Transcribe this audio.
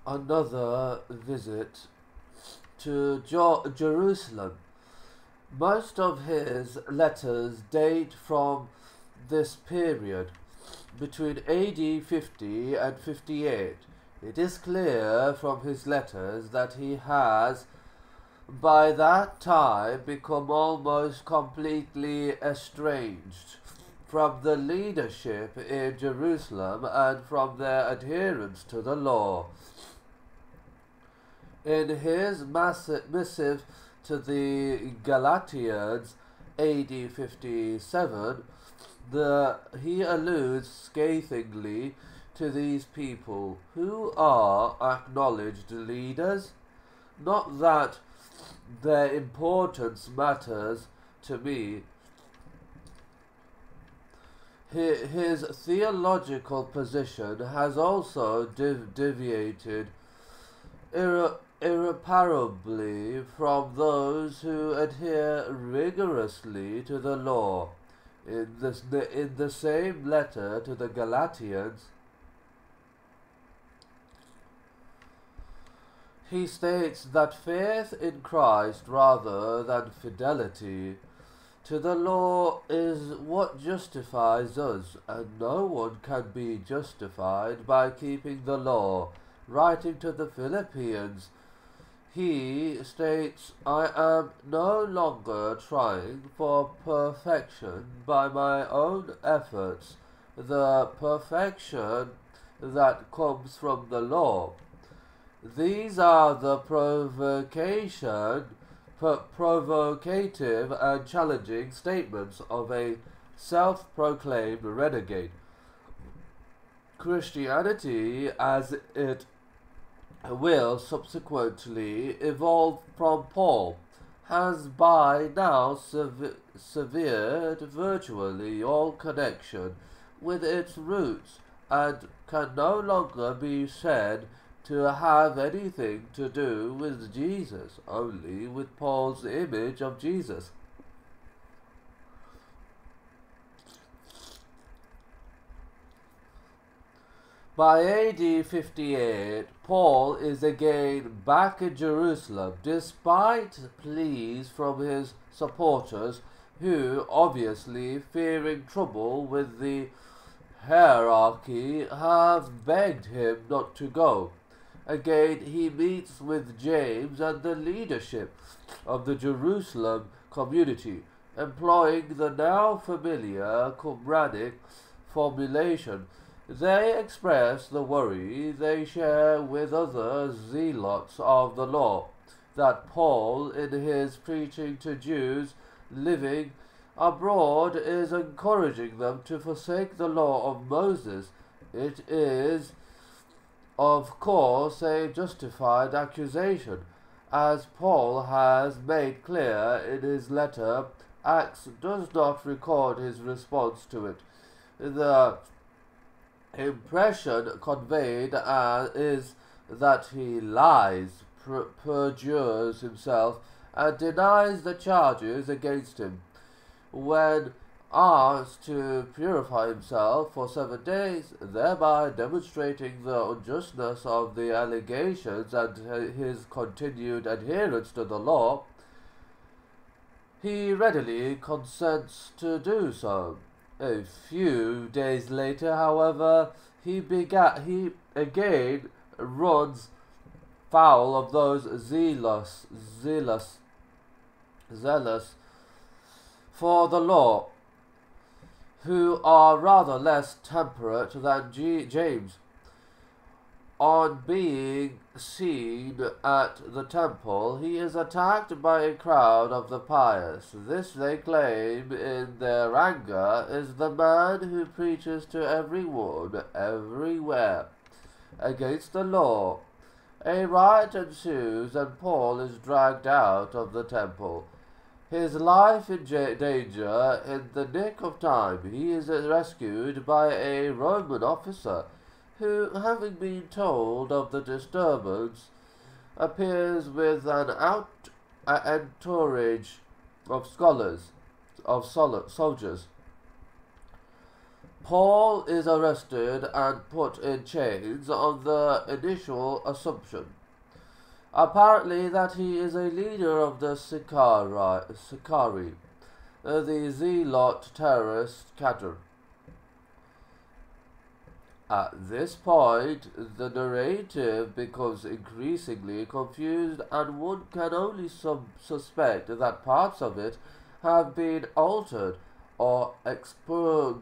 another visit to Jerusalem. Most of his letters date from this period, between AD 50 and 58. It is clear from his letters that he has by that time become almost completely estranged from the leadership in Jerusalem and from their adherence to the law. In his missive to the Galatians, AD 57, he alludes scathingly to these people who are acknowledged leaders. Not that their importance matters to me. His theological position has also deviated irreparably from those who adhere rigorously to the law. In the same letter to the Galatians, he states that faith in Christ rather than fidelity to the law is what justifies us, and no one can be justified by keeping the law. Writing to the Philippians, he states, I am no longer trying for perfection by my own efforts, the perfection that comes from the law. These are the provocative and challenging statements of a self-proclaimed renegade. Christianity, as it will subsequently evolve from Paul, has by now severed virtually all connection with its roots and can no longer be said to have anything to do with Jesus, only with Paul's image of Jesus. By AD 58, Paul is again back in Jerusalem, despite pleas from his supporters who, obviously fearing trouble with the hierarchy, have begged him not to go. Again, he meets with James and the leadership of the Jerusalem community, employing the now familiar Qumranic formulation. They express the worry they share with other zealots of the law, that Paul, in his preaching to Jews living abroad, is encouraging them to forsake the law of Moses. It is, of course, a justified accusation, as Paul has made clear in his letter. Acts does not record his response to it. The impression conveyed is that he lies, perjures himself, and denies the charges against him. When asked to purify himself for 7 days, thereby demonstrating the unjustness of the allegations and his continued adherence to the law, he readily consents to do so. A few days later, however, he again runs foul of those zealous for the law, who are rather less temperate than James. On being seen at the temple, he is attacked by a crowd of the pious. This, they claim in their anger, is the man who preaches to everyone, everywhere, against the law. A riot ensues, and Paul is dragged out of the temple. His life in danger. In the nick of time, he is rescued by a Roman officer, who, having been told of the disturbance, appears with an entourage of soldiers. Paul is arrested and put in chains on the initial assumption, apparently, that he is a leader of the Sicarii, the Zealot terrorist cadre. At this point, the narrative becomes increasingly confused, and one can only suspect that parts of it have been altered or expurgated.